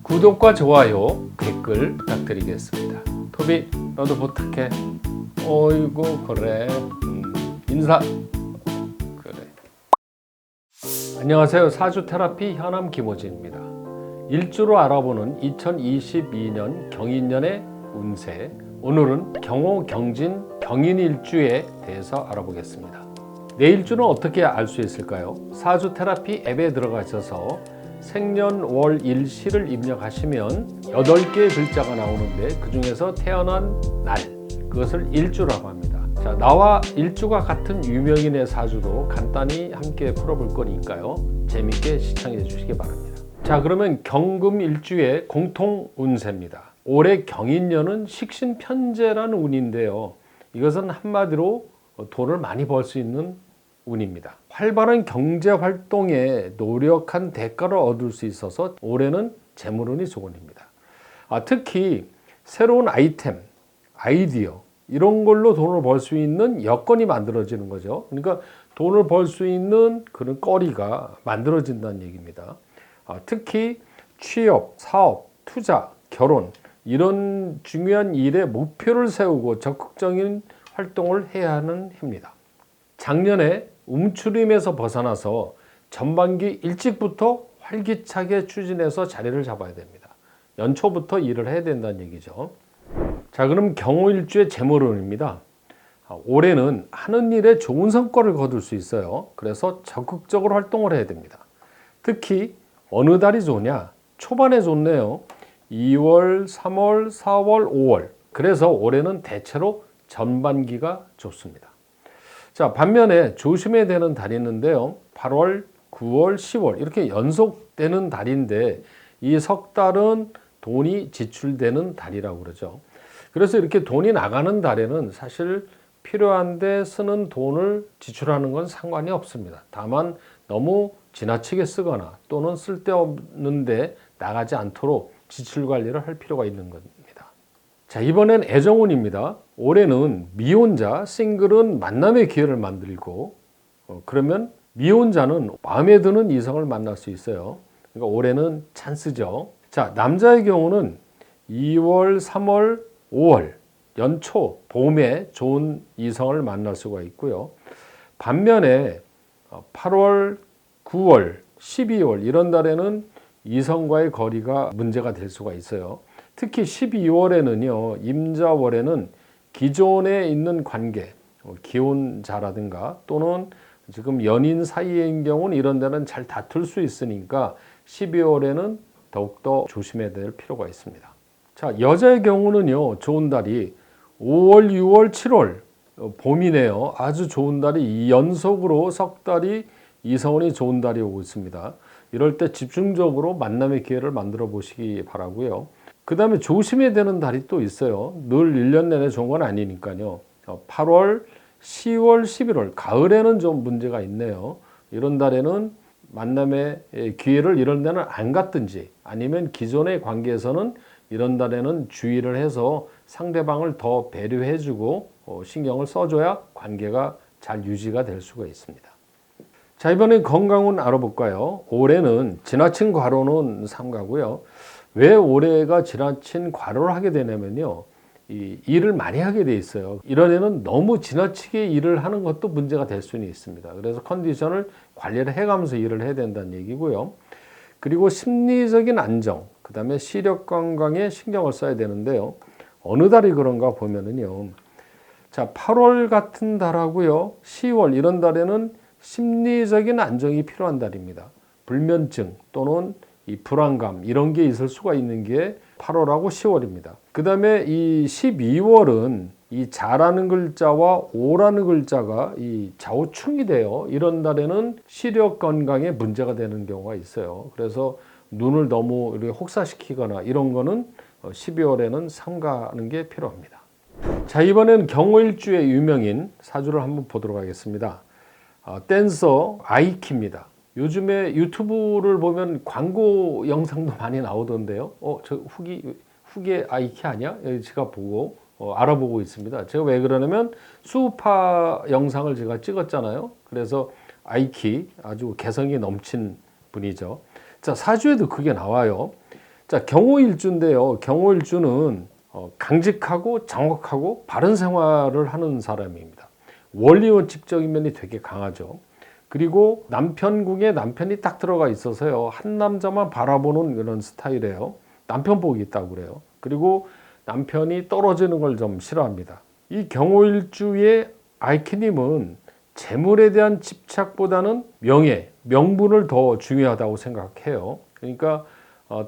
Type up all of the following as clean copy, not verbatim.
구독과 좋아요, 댓글 부탁드리겠습니다. 토비, 너도 부탁해. 어이구 그래. 인사. 그래. 안녕하세요. 사주 테라피 현암 김호진입니다. 일주로 알아보는 2022년 경인년의 운세. 오늘은 경호, 경진, 경인 일주에 대해서 알아보겠습니다. 내 일주는 어떻게 알 수 있을까요? 사주 테라피 앱에 들어가셔서 생년 월 일시를 입력하시면 8개의 글자가 나오는데 그 중에서 태어난 날, 그것을 일주라고 합니다. 자, 나와 일주가 같은 유명인의 사주도 간단히 함께 풀어볼 거니까요. 재밌게 시청해 주시기 바랍니다. 자, 그러면 경금 일주의 공통 운세입니다. 올해 경인년은 식신편재라는 운인데요. 이것은 한마디로 돈을 많이 벌 수 있는 운입니다. 활발한 경제 활동에 노력한 대가를 얻을 수 있어서 올해는 재물운이 좋은 운입니다. 특히 새로운 아이템, 아이디어 이런 걸로 돈을 벌 수 있는 여건이 만들어지는 거죠. 그러니까 돈을 벌 수 있는 그런 거리가 만들어진다는 얘기입니다. 특히 취업, 사업, 투자, 결혼 이런 중요한 일에 목표를 세우고 적극적인 활동을 해야 하는 해입니다. 작년에 움츠림에서 벗어나서 전반기 일찍부터 활기차게 추진해서 자리를 잡아야 됩니다. 연초부터 일을 해야 된다는 얘기죠. 자, 그럼 경호일주의 재물운입니다. 올해는 하는 일에 좋은 성과를 거둘 수 있어요. 그래서 적극적으로 활동을 해야 됩니다. 특히 어느 달이 좋냐? 초반에 좋네요. 2월, 3월, 4월, 5월. 그래서 올해는 대체로 전반기가 좋습니다. 자, 반면에 조심해야 되는 달이 있는데요. 8월, 9월, 10월 이렇게 연속되는 달인데 이 석 달은 돈이 지출되는 달이라고 그러죠. 그래서 이렇게 돈이 나가는 달에는 사실 필요한데 쓰는 돈을 지출하는 건 상관이 없습니다. 다만 너무 지나치게 쓰거나 또는 쓸데없는데 나가지 않도록 지출 관리를 할 필요가 있는 겁니다. 자, 이번엔 애정운입니다. 올해는 미혼자, 싱글은 만남의 기회를 만들고 그러면 미혼자는 마음에 드는 이성을 만날 수 있어요. 그러니까 올해는 찬스죠. 자, 남자의 경우는 2월, 3월, 5월 연초, 봄에 좋은 이성을 만날 수가 있고요. 반면에 8월, 9월, 12월 이런 달에는 이성과의 거리가 문제가 될 수가 있어요. 특히 12월에는요, 임자월에는 기존에 있는 관계, 기혼자라든가 또는 지금 연인 사이인 경우는 이런 데는 잘 다툴 수 있으니까 12월에는 더욱더 조심해야 될 필요가 있습니다. 자, 여자의 경우는요, 좋은 달이 5월, 6월, 7월, 봄이네요. 아주 좋은 달이 연속으로 석 달이 이성운이 좋은 달이 오고 있습니다. 이럴 때 집중적으로 만남의 기회를 만들어 보시기 바라고요. 그 다음에 조심해야 되는 달이 또 있어요. 늘 1년 내내 좋은 건 아니니까요. 8월, 10월, 11월, 가을에는 좀 문제가 있네요. 이런 달에는 만남의 기회를 이런 데는 안 갖든지 아니면 기존의 관계에서는 이런 달에는 주의를 해서 상대방을 더 배려해주고 신경을 써줘야 관계가 잘 유지가 될 수가 있습니다. 자, 이번엔 건강운 알아볼까요? 올해는 지나친 과로는 삼가고요. 왜 올해가 지나친 과로를 하게 되냐면요. 이 일을 많이 하게 돼 있어요. 이런 해는 너무 지나치게 일을 하는 것도 문제가 될 수는 있습니다. 그래서 컨디션을 관리를 해가면서 일을 해야 된다는 얘기고요. 그리고 심리적인 안정, 그 다음에 시력 건강에 신경을 써야 되는데요. 어느 달이 그런가 보면은요. 자, 8월 같은 달하고요. 10월 이런 달에는 심리적인 안정이 필요한 달입니다. 불면증 또는 이 불안감 이런 게 있을 수가 있는 게 8월하고 10월입니다. 그 다음에 이 12월은 이 자라는 글자와 오라는 글자가 이 좌우충이 돼요. 이런 달에는 시력 건강에 문제가 되는 경우가 있어요. 그래서 눈을 너무 이렇게 혹사시키거나 이런 거는 12월에는 삼가는 게 필요합니다. 자, 이번엔 경호일주의 유명인 사주를 한번 보도록 하겠습니다. 댄서 아이키입니다. 요즘에 유튜브를 보면 광고 영상도 많이 나오던데요. 저 후기 아이키 아니야? 제가 보고 알아보고 있습니다. 제가 왜 그러냐면 수우파 영상을 제가 찍었잖아요. 그래서 아이키 아주 개성이 넘친 분이죠. 자, 사주에도 그게 나와요. 자, 경호일주인데요. 경호일주는 강직하고 정확하고 바른 생활을 하는 사람입니다. 원리원칙적인 면이 되게 강하죠. 그리고 남편궁에 남편이 딱 들어가 있어서요. 한 남자만 바라보는 그런 스타일이에요. 남편복이 있다고 그래요. 그리고 남편이 떨어지는 걸 좀 싫어합니다. 이 경호일주의 아이키님은 재물에 대한 집착보다는 명예, 명분을 더 중요하다고 생각해요. 그러니까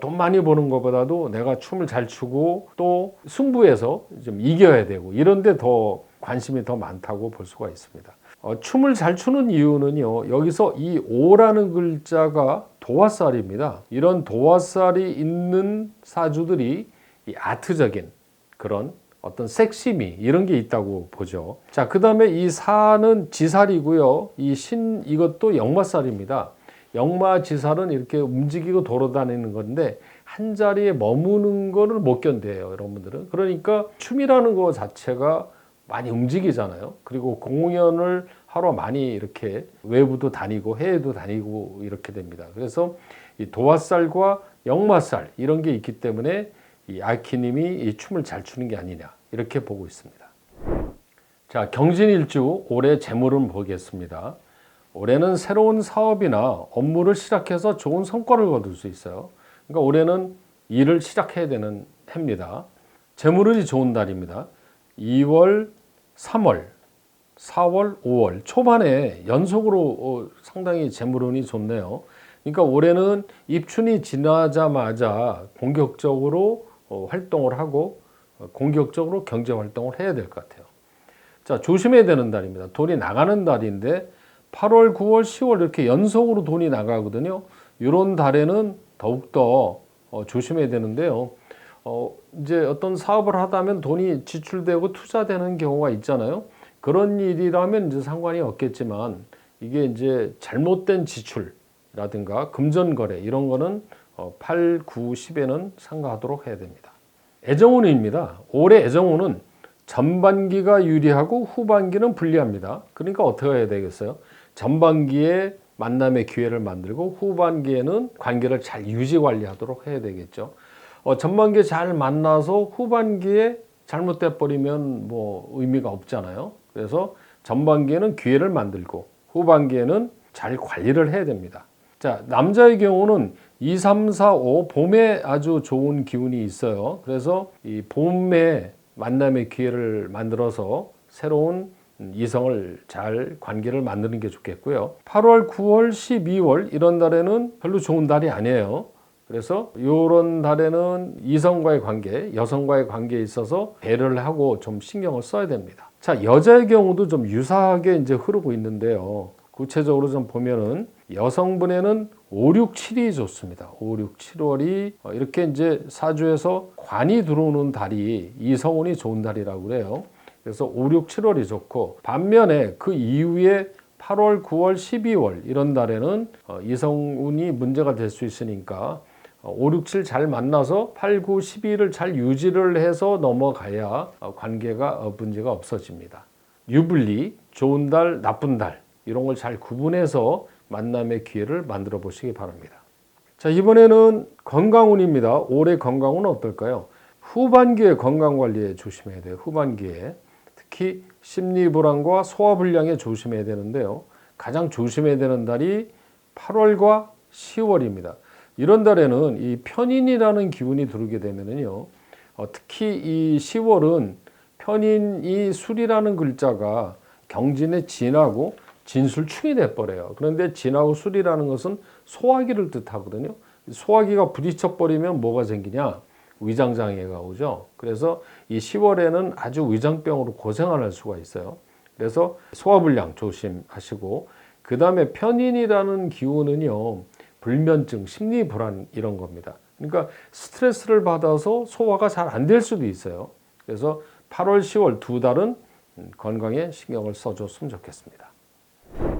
돈 많이 버는 것보다도 내가 춤을 잘 추고 또 승부에서 좀 이겨야 되고 이런 데 더 관심이 더 많다고 볼 수가 있습니다. 춤을 잘 추는 이유는요. 여기서 이 오라는 글자가 도화살입니다. 이런 도화살이 있는 사주들이 이 아트적인 그런 어떤 섹시미 이런 게 있다고 보죠. 자, 그 다음에 이 사는 지살이고요. 이 신 이것도 역마살입니다. 역마지살은 이렇게 움직이고 돌아다니는 건데 한 자리에 머무는 거를 못 견뎌요, 여러분들은. 그러니까 춤이라는 거 자체가 많이 움직이잖아요. 그리고 공연을 하러 많이 이렇게 외부도 다니고 해외도 다니고 이렇게 됩니다. 그래서 이 도화살과 역마살 이런 게 있기 때문에 이 아키님이 이 춤을 잘 추는 게 아니냐 이렇게 보고 있습니다. 자, 경진일주 올해 재물을 보겠습니다. 올해는 새로운 사업이나 업무를 시작해서 좋은 성과를 거둘 수 있어요. 그러니까 올해는 일을 시작해야 되는 해입니다. 재물운이 좋은 달입니다. 2월, 3월, 4월, 5월 초반에 연속으로 상당히 재물운이 좋네요. 그러니까 올해는 입춘이 지나자마자 공격적으로 활동을 하고 공격적으로 경제 활동을 해야 될 것 같아요. 자, 조심해야 되는 달입니다. 돈이 나가는 달인데 8월, 9월, 10월 이렇게 연속으로 돈이 나가거든요. 이런 달에는 더욱더 조심해야 되는데요. 이제 어떤 사업을 하다면 돈이 지출되고 투자되는 경우가 있잖아요. 그런 일이라면 이제 상관이 없겠지만 이게 이제 잘못된 지출이라든가 금전거래 이런 거는 8, 9, 10에는 삼가하도록 해야 됩니다. 애정운입니다. 올해 애정운은 전반기가 유리하고 후반기는 불리합니다. 그러니까 어떻게 해야 되겠어요? 전반기에 만남의 기회를 만들고 후반기에는 관계를 잘 유지 관리하도록 해야 되겠죠. 전반기에 잘 만나서 후반기에 잘못돼 버리면 뭐 의미가 없잖아요. 그래서 전반기에는 기회를 만들고 후반기에는 잘 관리를 해야 됩니다. 자, 남자의 경우는 2, 3, 4, 5 봄에 아주 좋은 기운이 있어요. 그래서 이 봄에 만남의 기회를 만들어서 새로운 이성을 잘 관계를 만드는 게 좋겠고요. 8월, 9월, 12월 이런 달에는 별로 좋은 달이 아니에요. 그래서 이런 달에는 이성과의 관계, 여성과의 관계에 있어서 배려를 하고 좀 신경을 써야 됩니다. 자, 여자의 경우도 좀 유사하게 이제 흐르고 있는데요. 구체적으로 좀 보면은 여성분에는 5, 6, 7이 좋습니다. 5, 6, 7월이 이렇게 이제 사주에서 관이 들어오는 달이 이성운이 좋은 달이라고 그래요. 그래서 5, 6, 7월이 좋고 반면에 그 이후에 8월, 9월, 12월 이런 달에는 이성운이 문제가 될 수 있으니까 5, 6, 7 잘 만나서 8, 9, 12를 잘 유지를 해서 넘어가야 관계가 문제가 없어집니다. 유불리, 좋은 달, 나쁜 달 이런 걸 잘 구분해서 만남의 기회를 만들어 보시기 바랍니다. 자, 이번에는 건강운입니다. 올해 건강운은 어떨까요? 후반기에 건강관리에 조심해야 돼요. 후반기에. 특히 심리불안과 소화불량에 조심해야 되는데요. 가장 조심해야 되는 달이 8월과 10월입니다. 이런 달에는 이 편인이라는 기운이 들어오게 되면요. 특히 이 10월은 편인이 술이라는 글자가 경진에 진하고 진술충이 돼버려요. 그런데 진하고 술이라는 것은 소화기를 뜻하거든요. 소화기가 부딪혀버리면 뭐가 생기냐? 위장장애가 오죠. 그래서 이 10월에는 아주 위장병으로 고생을 할 수가 있어요. 그래서 소화불량 조심하시고 그 다음에 편인이라는 기운은요. 불면증, 심리불안 이런 겁니다. 그러니까 스트레스를 받아서 소화가 잘 안 될 수도 있어요. 그래서 8월, 10월 두 달은 건강에 신경을 써줬으면 좋겠습니다.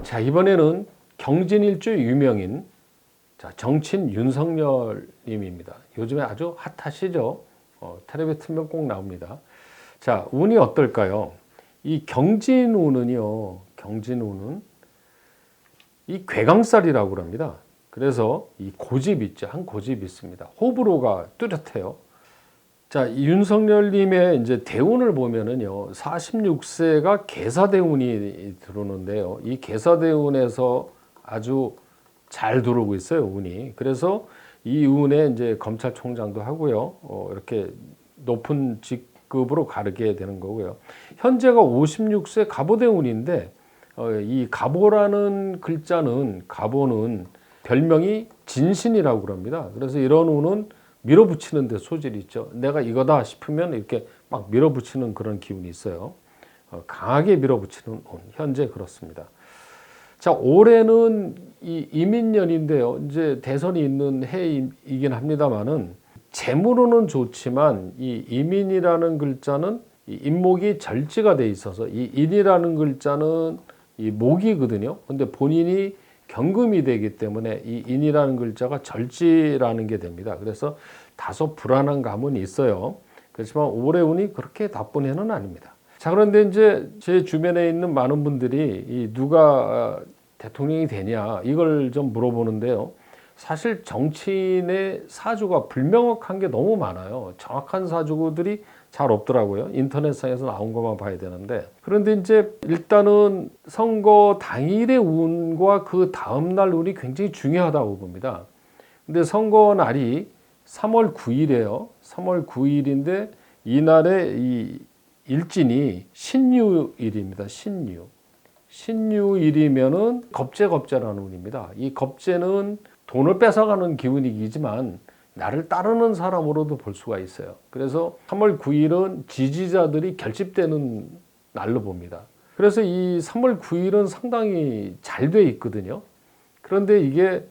자, 이번에는 경진일주 유명인 정치인 윤석열 님입니다. 요즘에 아주 핫하시죠? 텔레비 틀면 꼭 나옵니다. 자, 운이 어떨까요? 이 경진운은요, 경진운은 이 괴강살이라고 합니다. 그래서 이 고집 있죠. 한 고집이 있습니다. 호불호가 뚜렷해요. 자, 이 윤석열님의 이제 대운을 보면은요, 46세가 계사대운이 들어오는데요. 이 계사대운에서 아주 잘 들어오고 있어요, 운이. 그래서 이 운에 이제 검찰총장도 하고요, 이렇게 높은 직급으로 가르게 되는 거고요. 현재가 56세 갑오대운인데, 이 갑오라는 글자는, 갑오는 별명이 진신이라고 그럽니다. 그래서 이런 운은 밀어붙이는 데 소질이 있죠. 내가 이거다 싶으면 이렇게 막 밀어붙이는 그런 기운이 있어요. 강하게 밀어붙이는 운. 현재 그렇습니다. 자, 올해는 이 이민년인데요. 이제 대선이 있는 해이긴 합니다만은 재물로는 좋지만 이 이민이라는 글자는 이 인목이 절지가 돼 있어서 이 인이라는 글자는 이 목이거든요. 근데 본인이 경금이 되기 때문에 이 인이라는 글자가 절지라는 게 됩니다. 그래서 다소 불안한 감은 있어요. 그렇지만 올해 운이 그렇게 나쁜 해는 아닙니다. 자, 그런데 이제 제 주변에 있는 많은 분들이 이 누가 대통령이 되냐 이걸 좀 물어보는데요. 사실 정치인의 사주가 불명확한 게 너무 많아요. 정확한 사주들이 잘 없더라고요. 인터넷상에서 나온 것만 봐야 되는데. 그런데 이제 일단은 선거 당일의 운과 그 다음날 운이 굉장히 중요하다고 봅니다. 근데 선거 날이 3월 9일이에요. 3월 9일인데 이날에 이 일진이 신유일입니다. 신유. 신유일이면은 겁재라는 운입니다. 이 겁재는 돈을 뺏어가는 기운이지만 나를 따르는 사람으로도 볼 수가 있어요. 그래서 3월 9일은 지지자들이 결집되는 날로 봅니다. 그래서 이 3월 9일은 상당히 잘 돼 있거든요. 그런데 이게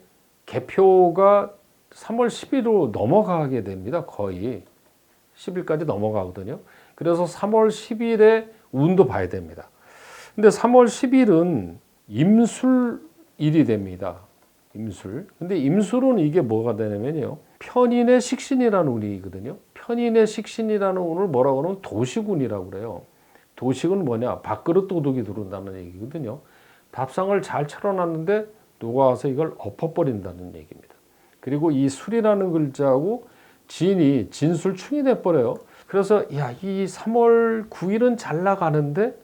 개표가 3월 10일로 넘어가게 됩니다. 거의 10일까지 넘어가거든요. 그래서 3월 10일에 운도 봐야 됩니다. 근데 3월 10일은 임술일이 됩니다. 임술. 근데 임술은 이게 뭐가 되냐면요. 편인의 식신이라는 운이거든요. 편인의 식신이라는 운을 뭐라고 하면 도식운이라고 그래요. 도식은 뭐냐? 밥그릇 도둑이 들어온다는 얘기거든요. 밥상을 잘 차려놨는데 누가 와서 이걸 엎어버린다는 얘기입니다. 그리고 이 술이라는 글자하고 진이 진술충이 돼버려요. 그래서 야, 이 3월 9일은 잘 나가는데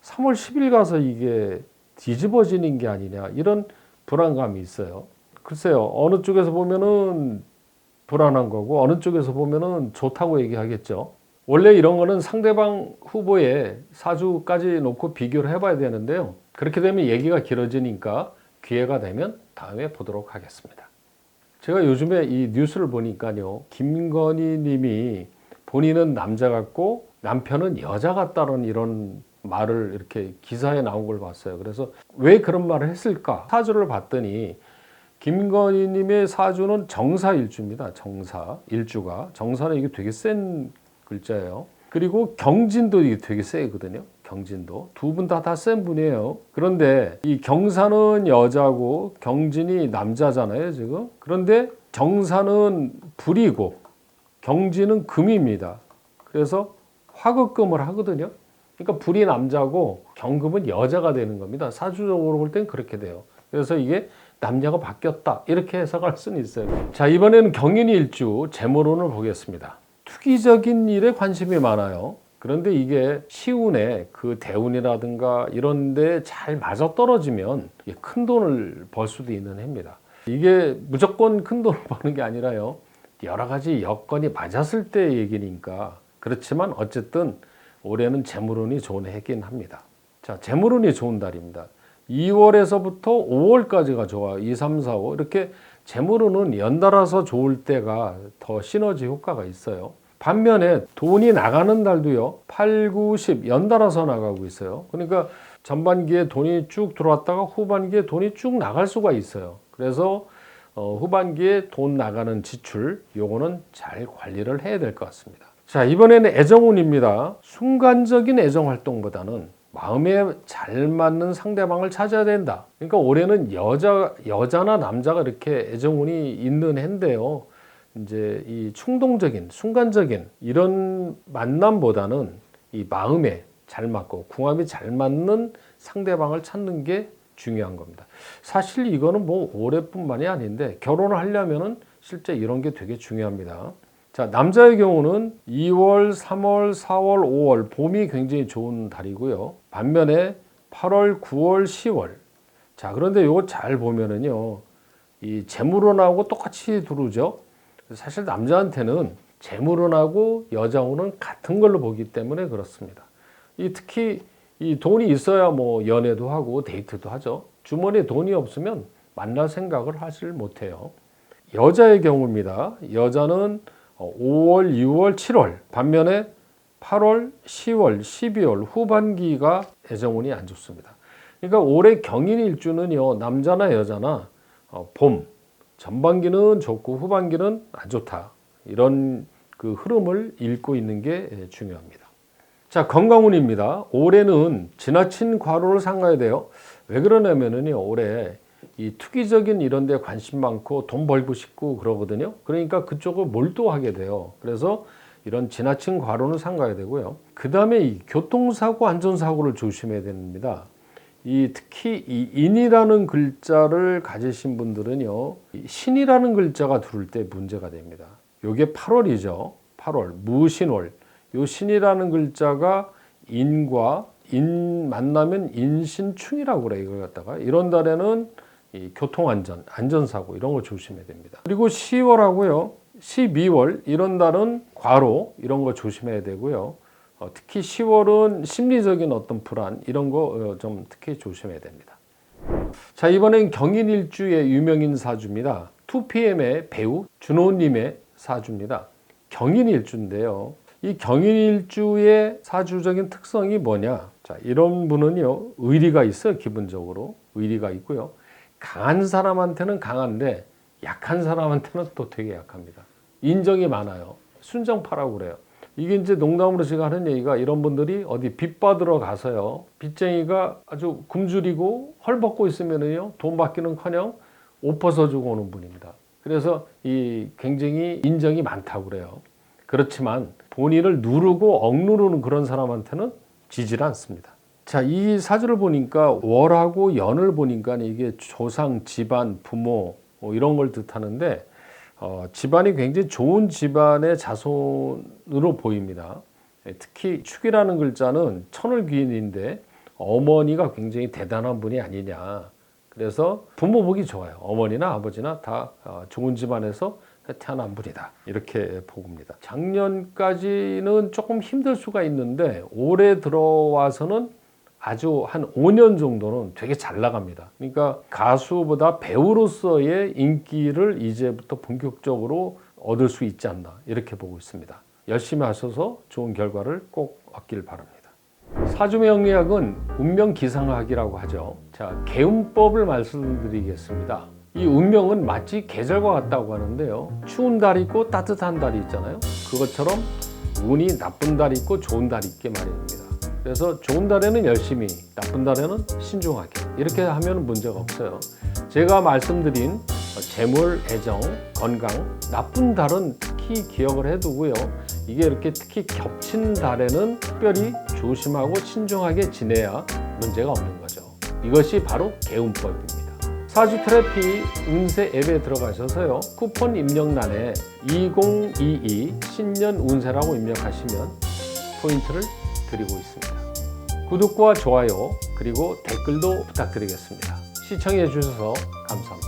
3월 10일 가서 이게 뒤집어지는 게 아니냐 이런 불안감이 있어요. 글쎄요, 어느 쪽에서 보면은 불안한 거고 어느 쪽에서 보면은 좋다고 얘기하겠죠. 원래 이런 거는 상대방 후보의 사주까지 놓고 비교를 해봐야 되는데요. 그렇게 되면 얘기가 길어지니까 기회가 되면 다음에 보도록 하겠습니다. 제가 요즘에 이 뉴스를 보니까요. 김건희 님이 본인은 남자 같고 남편은 여자 같다는 이런 말을 이렇게 기사에 나온 걸 봤어요. 그래서 왜 그런 말을 했을까? 사주를 봤더니 김건희 님의 사주는 정사일주입니다. 정사일주가. 정사는 이게 되게 센 글자예요. 그리고 경진도 이게 되게 세거든요. 경진도. 두 분 다 센 분이에요. 그런데 이 경사는 여자고 경진이 남자잖아요, 지금. 그런데 정사는 불이고 경진은 금입니다. 그래서 화극금을 하거든요. 그러니까 불이 남자고 경금은 여자가 되는 겁니다. 사주적으로 볼 땐 그렇게 돼요. 그래서 이게 남녀가 바뀌었다 이렇게 해석할 수는 있어요. 자, 이번에는 경인일주 재물운을 보겠습니다. 투기적인 일에 관심이 많아요. 그런데 이게 시운에 그 대운이라든가 이런 데 잘 맞아떨어지면 큰 돈을 벌 수도 있는 해입니다. 이게 무조건 큰 돈을 버는 게 아니라요. 여러 가지 여건이 맞았을 때 얘기니까. 그렇지만 어쨌든 올해는 재물운이 좋은 해긴 합니다. 자, 재물운이 좋은 달입니다. 2월에서부터 5월까지가 좋아요. 2, 3, 4, 5 이렇게 재물운은 연달아서 좋을 때가 더 시너지 효과가 있어요. 반면에 돈이 나가는 달도요. 8, 9, 10 연달아서 나가고 있어요. 그러니까 전반기에 돈이 쭉 들어왔다가 후반기에 돈이 쭉 나갈 수가 있어요. 그래서 후반기에 돈 나가는 지출 요거는 잘 관리를 해야 될 것 같습니다. 자, 이번에는 애정운입니다. 순간적인 애정 활동보다는 마음에 잘 맞는 상대방을 찾아야 된다. 그러니까 올해는 여자나 남자가 이렇게 애정운이 있는 해인데요. 이제 이 충동적인, 순간적인 이런 만남보다는 이 마음에 잘 맞고 궁합이 잘 맞는 상대방을 찾는 게 중요한 겁니다. 사실 이거는 뭐 올해뿐만이 아닌데 결혼을 하려면은 실제 이런 게 되게 중요합니다. 자, 남자의 경우는 2월, 3월, 4월, 5월 봄이 굉장히 좋은 달이고요. 반면에 8월, 9월, 10월. 자, 그런데 이거 잘 보면은요. 이 재물운하고 똑같이 들어오죠. 사실 남자한테는 재물운하고 여자운은 같은 걸로 보기 때문에 그렇습니다. 특히 이 돈이 있어야 뭐 연애도 하고 데이트도 하죠. 주머니에 돈이 없으면 만날 생각을 하질 못해요. 여자의 경우입니다. 여자는 5월, 6월, 7월 반면에 8월, 10월, 12월 후반기가 애정운이 안 좋습니다. 그러니까 올해 경인일주는요. 남자나 여자나 봄 전반기는 좋고 후반기는 안 좋다. 이런 그 흐름을 읽고 있는 게 중요합니다. 자, 건강운입니다. 올해는 지나친 과로를 삼가야 돼요. 왜 그러냐면요. 올해 이 투기적인 이런 데 관심 많고 돈 벌고 싶고 그러거든요. 그러니까 그쪽을 몰두하게 돼요. 그래서 이런 지나친 과로는 삼가야 되고요. 그 다음에 이 교통사고, 안전사고를 조심해야 됩니다. 특히 이 인이라는 글자를 가지신 분들은요. 신이라는 글자가 들어올 때 문제가 됩니다. 요게 8월이죠. 8월, 무신월. 요 신이라는 글자가 인과 인 만나면 인신충이라고 그래요. 이걸 갖다가 이런 달에는 이 교통안전, 안전사고 이런 거 조심해야 됩니다. 그리고 10월하고요, 12월 이런 달은 과로 이런 거 조심해야 되고요. 특히 10월은 심리적인 어떤 불안 이런 거 좀 특히 조심해야 됩니다. 자, 이번엔 경인일주의 유명인 사주입니다. 2PM의 배우 준호님의 사주입니다. 경인일주인데요. 이 경인일주의 사주적인 특성이 뭐냐? 자, 이런 분은요, 의리가 있어요. 기본적으로 의리가 있고요. 강한 사람한테는 강한데 약한 사람한테는 또 되게 약합니다. 인정이 많아요. 순정파라고 그래요. 이게 이제 농담으로 제가 하는 얘기가 이런 분들이 어디 빚 받으러 가서요. 빚쟁이가 아주 굶주리고 헐벗고 있으면은요, 돈 받기는커녕 옷 벗어주고 오는 분입니다. 그래서 이 굉장히 인정이 많다고 그래요. 그렇지만 본인을 누르고 억누르는 그런 사람한테는 지질 않습니다. 자, 이 사주를 보니까 월하고 연을 보니까 이게 조상, 집안, 부모 뭐 이런 걸 뜻하는데 집안이 굉장히 좋은 집안의 자손으로 보입니다. 특히 축이라는 글자는 천을귀인인데 어머니가 굉장히 대단한 분이 아니냐. 그래서 부모 보기 좋아요. 어머니나 아버지나 다 좋은 집안에서 태어난 분이다. 이렇게 보고입니다. 작년까지는 조금 힘들 수가 있는데 올해 들어와서는 아주 한 5년 정도는 되게 잘 나갑니다. 그러니까 가수보다 배우로서의 인기를 이제부터 본격적으로 얻을 수 있지 않나 이렇게 보고 있습니다. 열심히 하셔서 좋은 결과를 꼭 얻길 바랍니다. 사주명리학은 운명기상학이라고 하죠. 자, 개운법을 말씀드리겠습니다. 이 운명은 마치 계절과 같다고 하는데요. 추운 달이 있고 따뜻한 달이 있잖아요. 그것처럼 운이 나쁜 달이 있고 좋은 달이 있게 마련입니다. 그래서 좋은 달에는 열심히, 나쁜 달에는 신중하게 이렇게 하면 문제가 없어요. 제가 말씀드린 재물, 애정, 건강, 나쁜 달은 특히 기억을 해두고요. 이게 이렇게 특히 겹친 달에는 특별히 조심하고 신중하게 지내야 문제가 없는 거죠. 이것이 바로 개운법입니다. 사주 테라피 운세 앱에 들어가셔서요. 쿠폰 입력란에 2022 신년 운세라고 입력하시면 포인트를 드리고 있습니다. 구독과 좋아요 그리고 댓글도 부탁드리겠습니다. 시청해 주셔서 감사합니다.